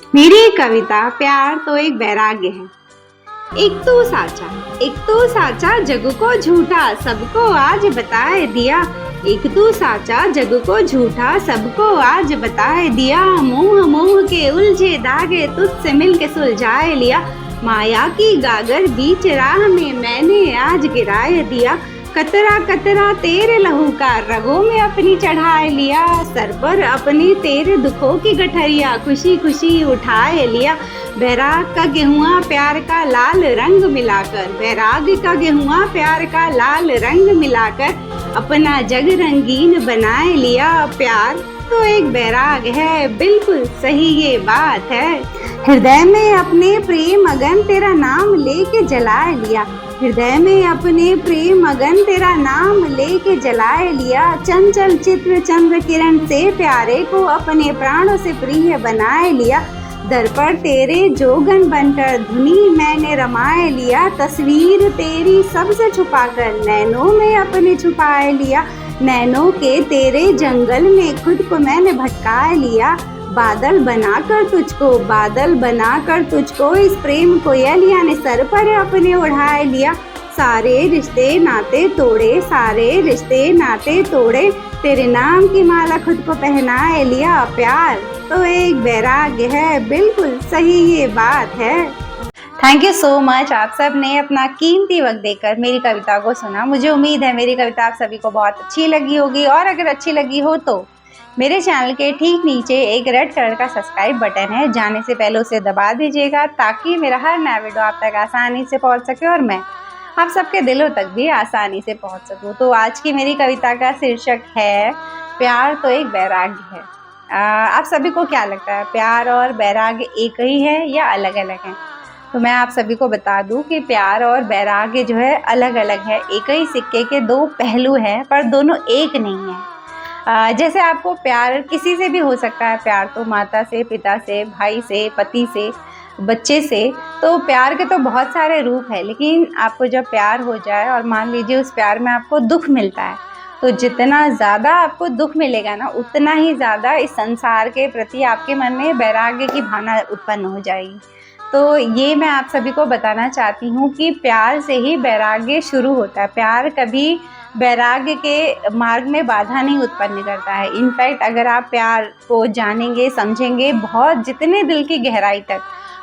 मेरी कविता प्यार तो एक वैराग्य है। एक तो साचा जग को झूठा सबको आज बताए दिया। एक तो साचा जग को झूठा सबको आज बताए दिया। मोह मोह के उलझे धागे तुझसे मिलके सुलझाए लिया। माया की गागर बीच राह में मैंने आज गिराए दिया। कतरा कतरा तेरे लहू का रगों में अपनी चढ़ाए लिया। सर पर अपनी तेरे दुखों की गठरिया खुशी खुशी उठाए लिया। बैराग का गेहुआ प्यार का लाल रंग मिलाकर, बैराग का गेहुआ प्यार का लाल रंग मिलाकर अपना जग रंगीन बनाए लिया। प्यार तो एक बैराग है, बिल्कुल सही ये बात है। हृदय में अपने प्रेम अगन तेरा नाम लेके जलाए लिया। हृदय में अपने प्रेम अगन तेरा नाम लेके जलाए लिया। चंचल चित्र चंद्र किरण से प्यारे को अपने प्राणों से प्रिय बनाए लिया। दर पर तेरे जोगन बनकर धुनी मैंने रमाए लिया। तस्वीर तेरी सबसे छुपाकर नैनों में अपने छुपाए लिया। नैनों के तेरे जंगल में खुद को मैंने भटकाए लिया। बादल बनाकर तुझको इस प्रेम कोयलिया ने सर पर अपने उड़ाए लिया। सारे रिश्ते नाते तोड़े तेरे नाम की माला खुद को पहनाए लिया। प्यार तो एक वैराग्य है, बिल्कुल सही ये बात है। थैंक यू सो मच, आप सब ने अपना कीमती वक्त देकर मेरी कविता को सुना। मुझे उम्मीद है मेरी कविता आप सभी को बहुत अच्छी लगी होगी, और अगर अच्छी लगी हो तो मेरे चैनल के ठीक नीचे एक रेड कलर का सब्सक्राइब बटन है, जाने से पहले उसे दबा दीजिएगा ताकि मेरा हर नया वीडियो आप तक आसानी से पहुंच सके और मैं आप सबके दिलों तक भी आसानी से पहुंच सकूं। तो आज की मेरी कविता का शीर्षक है प्यार तो एक वैराग्य है। आप सभी को क्या लगता है, प्यार और वैराग्य एक ही है या अलग अलग है? तो मैं आप सभी को बता दूं कि प्यार और वैराग्य जो है अलग अलग है। एक ही सिक्के के दो पहलू हैं, पर दोनों एक नहीं है। जैसे आपको प्यार किसी से भी हो सकता है, प्यार तो माता से, पिता से, भाई से, पति से, बच्चे से, तो प्यार के तो बहुत सारे रूप हैं। लेकिन आपको जब प्यार हो जाए और मान लीजिए उस प्यार में आपको दुख मिलता है, तो जितना ज़्यादा आपको दुख मिलेगा ना, उतना ही ज़्यादा इस संसार के प्रति आपके मन में वैराग्य की भावना उत्पन्न हो जाएगी। तो ये मैं आप सभी को बताना चाहती हूँ कि प्यार से ही वैराग्य शुरू होता है। प्यार कभी वैराग्य के मार्ग में बाधा नहीं उत्पन्न करता है। इनफैक्ट अगर आप प्यार को जानेंगे, समझेंगे बहुत, जितने दिल की गहराई तक,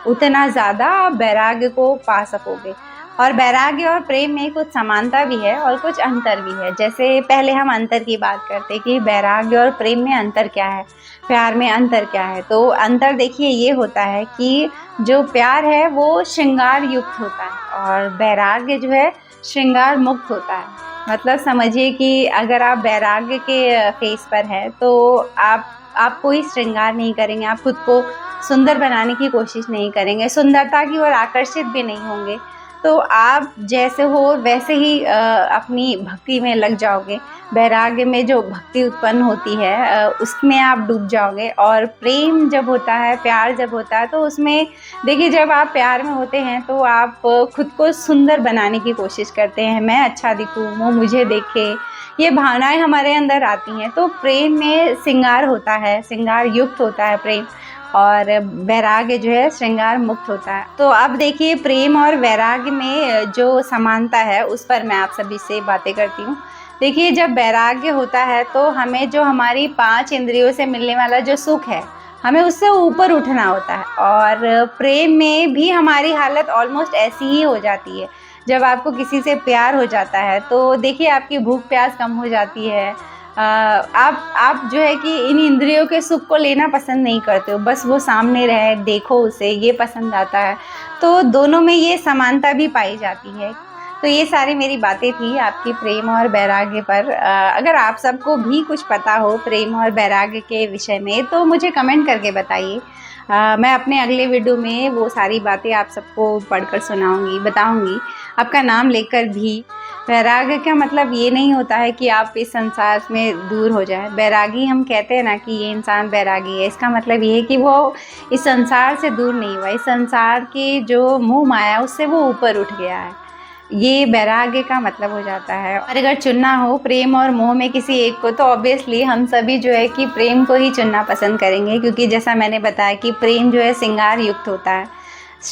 उतना ज़्यादा आप वैराग्य को पा सकोगे। और वैराग्य और प्रेम में कुछ समानता भी है और कुछ अंतर भी है। जैसे पहले हम अंतर की बात करते कि वैराग्य और प्रेम में अंतर क्या है, प्यार में अंतर क्या है। तो अंतर देखिए ये होता है कि जो प्यार है वो श्रृंगार युक्त होता है और वैराग्य जो है श्रृंगार मुक्त होता है। मतलब समझिए कि अगर आप वैराग्य के फेस पर हैं तो आप कोई श्रृंगार नहीं करेंगे, आप खुद को सुंदर बनाने की कोशिश नहीं करेंगे, सुंदरता की ओर आकर्षित भी नहीं होंगे। तो आप जैसे हो वैसे ही अपनी भक्ति में लग जाओगे। वैराग्य में जो भक्ति उत्पन्न होती है उसमें आप डूब जाओगे। और प्रेम जब होता है, प्यार जब होता है, तो उसमें देखिए जब आप प्यार में होते हैं तो आप खुद को सुंदर बनाने की कोशिश करते हैं। मैं अच्छा दिखूं, वो मुझे देखे, ये भावनाएं हमारे अंदर आती हैं। तो प्रेम में श्रृंगार होता है, श्रृंगार युक्त होता है प्रेम, और वैराग्य जो है श्रृंगार मुक्त होता है। तो अब देखिए प्रेम और वैराग्य में जो समानता है उस पर मैं आप सभी से बातें करती हूँ। देखिए जब वैराग्य होता है तो हमें जो हमारी 5 इंद्रियों से मिलने वाला जो सुख है, हमें उससे ऊपर उठना होता है। और प्रेम में भी हमारी हालत ऑलमोस्ट ऐसी ही हो जाती है। जब आपको किसी से प्यार हो जाता है तो देखिए आपकी भूख प्यास कम हो जाती है। आप जो है कि इन इंद्रियों के सुख को लेना पसंद नहीं करते हो, बस वो सामने रहे, देखो उसे, ये पसंद आता है। तो दोनों में ये समानता भी पाई जाती है। तो ये सारी मेरी बातें थी आपकी प्रेम और वैराग्य पर। अगर आप सबको भी कुछ पता हो प्रेम और वैराग्य के विषय में तो मुझे कमेंट करके बताइए। मैं अपने अगले वीडियो में वो सारी बातें आप सबको पढ़कर सुनाऊंगी, बताऊंगी, आपका नाम लेकर भी। वैराग्य का मतलब ये नहीं होता है कि आप इस संसार में दूर हो जाए। वैरागी हम कहते हैं ना कि ये इंसान वैरागी है, इसका मतलब ये है कि वो इस संसार से दूर नहीं हुआ, इस संसार की जो मोह माया उससे वो ऊपर उठ गया है। ये वैराग्य का मतलब हो जाता है। और अगर चुनना हो प्रेम और मोह में किसी एक को, तो ऑब्वियसली हम सभी जो है कि प्रेम को ही चुनना पसंद करेंगे, क्योंकि जैसा मैंने बताया कि प्रेम जो है श्रृंगार युक्त होता है।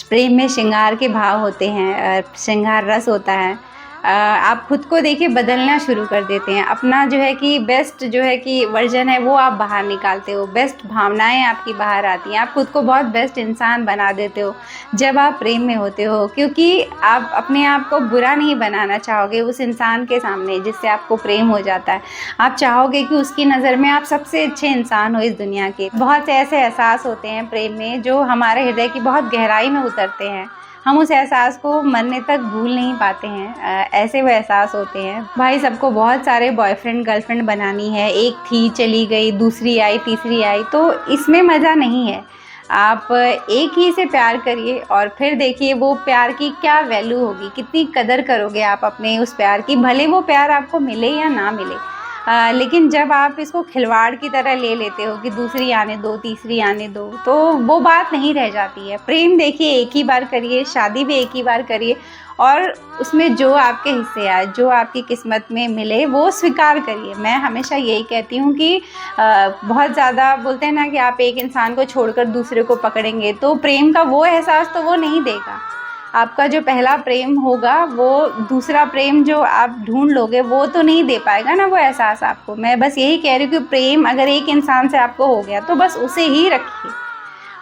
प्रेम में श्रृंगार के भाव होते हैं, श्रृंगार रस होता है। आप खुद को देखिए बदलना शुरू कर देते हैं, अपना जो है कि बेस्ट जो है कि वर्जन है वो आप बाहर निकालते हो, बेस्ट भावनाएं आपकी बाहर आती हैं, आप खुद को बहुत बेस्ट इंसान बना देते हो जब आप प्रेम में होते हो, क्योंकि आप अपने आप को बुरा नहीं बनाना चाहोगे उस इंसान के सामने जिससे आपको प्रेम हो जाता है। आप चाहोगे कि उसकी नज़र में आप सबसे अच्छे इंसान हो इस दुनिया के। बहुत से ऐसे एहसास होते हैं प्रेम में जो हमारे हृदय की बहुत गहराई में उतरते हैं, हम उस एहसास को मरने तक भूल नहीं पाते हैं। ऐसे वो एहसास होते हैं। भाई सबको बहुत सारे बॉयफ्रेंड गर्लफ्रेंड बनानी है, एक थी चली गई, दूसरी आई, तीसरी आई, तो इसमें मज़ा नहीं है। आप एक ही से प्यार करिए और फिर देखिए वो प्यार की क्या वैल्यू होगी, कितनी कदर करोगे आप अपने उस प्यार की, भले वो प्यार आपको मिले या ना मिले। लेकिन जब आप इसको खिलवाड़ की तरह ले लेते हो कि दूसरी आने दो, तीसरी आने दो, तो वो बात नहीं रह जाती है। प्रेम देखिए एक ही बार करिए, शादी भी एक ही बार करिए, और उसमें जो आपके हिस्से आए, जो आपकी किस्मत में मिले वो स्वीकार करिए। मैं हमेशा यही कहती हूँ कि बहुत ज़्यादा बोलते हैं ना कि आप एक इंसान को छोड़कर दूसरे को पकड़ेंगे तो प्रेम का वो एहसास तो वो नहीं देगा। आपका जो पहला प्रेम होगा वो दूसरा प्रेम जो आप ढूंढ लोगे वो तो नहीं दे पाएगा ना वो एहसास आपको। मैं बस यही कह रही हूँ कि प्रेम अगर एक इंसान से आपको हो गया तो बस उसे ही रखिए,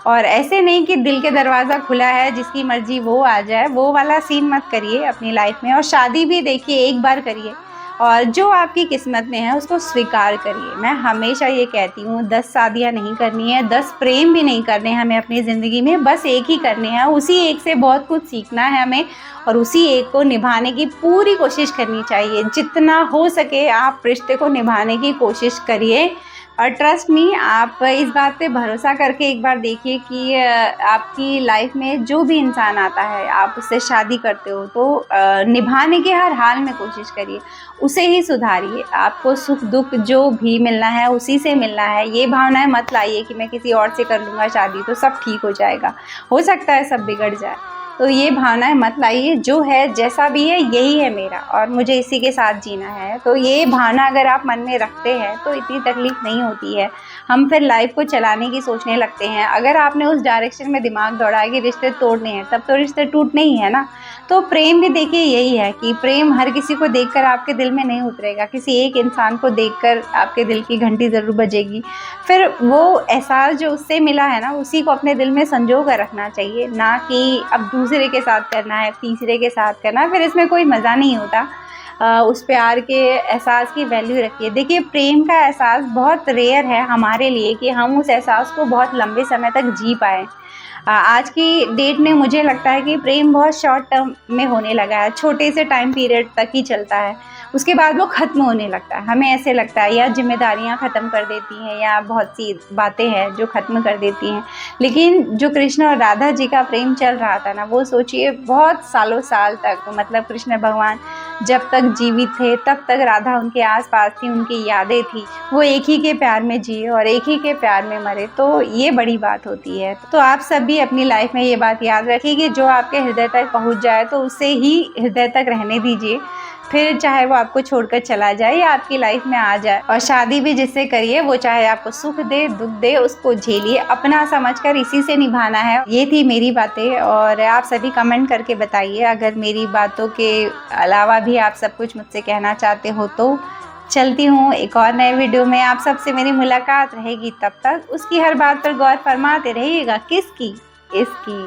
और ऐसे नहीं कि दिल के दरवाज़ा खुला है जिसकी मर्जी वो आ जाए, वो वाला सीन मत करिए अपनी लाइफ में। और शादी भी देखिए एक बार करिए, और जो आपकी किस्मत में है उसको स्वीकार करिए। मैं हमेशा ये कहती हूँ 10 शादियाँ नहीं करनी है, 10 प्रेम भी नहीं करने हैं हमें अपनी ज़िंदगी में, बस एक ही करने हैं। उसी एक से बहुत कुछ सीखना है हमें, और उसी एक को निभाने की पूरी कोशिश करनी चाहिए। जितना हो सके आप रिश्ते को निभाने की कोशिश करिए, और ट्रस्ट मी, आप इस बात पे भरोसा करके एक बार देखिए कि आपकी लाइफ में जो भी इंसान आता है आप उससे शादी करते हो तो निभाने के हर हाल में कोशिश करिए, उसे ही सुधारिए। आपको सुख दुख जो भी मिलना है उसी से मिलना है। ये भावनाएं मत लाइए कि मैं किसी और से कर लूँगा शादी तो सब ठीक हो जाएगा, हो सकता है सब बिगड़ जाए, तो ये भावनाएं मत लाइए। जो है जैसा भी है यही है मेरा और मुझे इसी के साथ जीना है, तो ये भावना अगर आप मन में रखते हैं तो इतनी तकलीफ़ नहीं होती है। हम फिर लाइफ को चलाने की सोचने लगते हैं। अगर आपने उस डायरेक्शन में दिमाग दौड़ाया कि रिश्ते तोड़ने हैं, तब तो रिश्ते टूटने ही है ना। तो प्रेम भी देखिए यही है कि प्रेम हर किसी को देखकर आपके दिल में नहीं उतरेगा, किसी एक इंसान को देखकर आपके दिल की घंटी ज़रूर बजेगी। फिर वो एहसास जो उससे मिला है ना उसी को अपने दिल में संजो कर रखना चाहिए, ना कि अब दूसरे के साथ करना है, तीसरे के साथ करना है, फिर इसमें कोई मज़ा नहीं होता। उस प्यार के एहसास की वैल्यू रखिए। देखिए प्रेम का एहसास बहुत रेयर है हमारे लिए कि हम उस एहसास को बहुत लंबे समय तक जी पाएँ। आज की डेट में मुझे लगता है कि प्रेम बहुत शॉर्ट टर्म में होने लगा है, छोटे से टाइम पीरियड तक ही चलता है, उसके बाद वो ख़त्म होने लगता है। हमें ऐसे लगता है या जिम्मेदारियां ख़त्म कर देती हैं या बहुत सी बातें हैं जो ख़त्म कर देती हैं। लेकिन जो कृष्ण और राधा जी का प्रेम चल रहा था ना, वो सोचिए बहुत सालों साल तक, मतलब कृष्ण भगवान जब तक जीवित थे तब तक राधा उनके आसपास थी, उनकी यादें थी, वो एक ही के प्यार में जिए और एक ही के प्यार में मरे, तो ये बड़ी बात होती है। तो आप सब भी अपनी लाइफ में ये बात याद रखिए कि जो आपके हृदय तक पहुंच जाए तो उसे ही हृदय तक रहने दीजिए, फिर चाहे वो आपको छोड़कर चला जाए या आपकी लाइफ में आ जाए। और शादी भी जिससे करिए वो चाहे आपको सुख दे दुख दे, उसको झेलिए, अपना समझकर इसी से निभाना है। ये थी मेरी बातें, और आप सभी कमेंट करके बताइए अगर मेरी बातों के अलावा भी आप सब कुछ मुझसे कहना चाहते हो तो। चलती हूँ एक और नए वीडियो में, आप सबसे मेरी मुलाकात रहेगी। तब तक उसकी हर बात पर गौर फरमाते रहिएगा। किसकी? इसकी।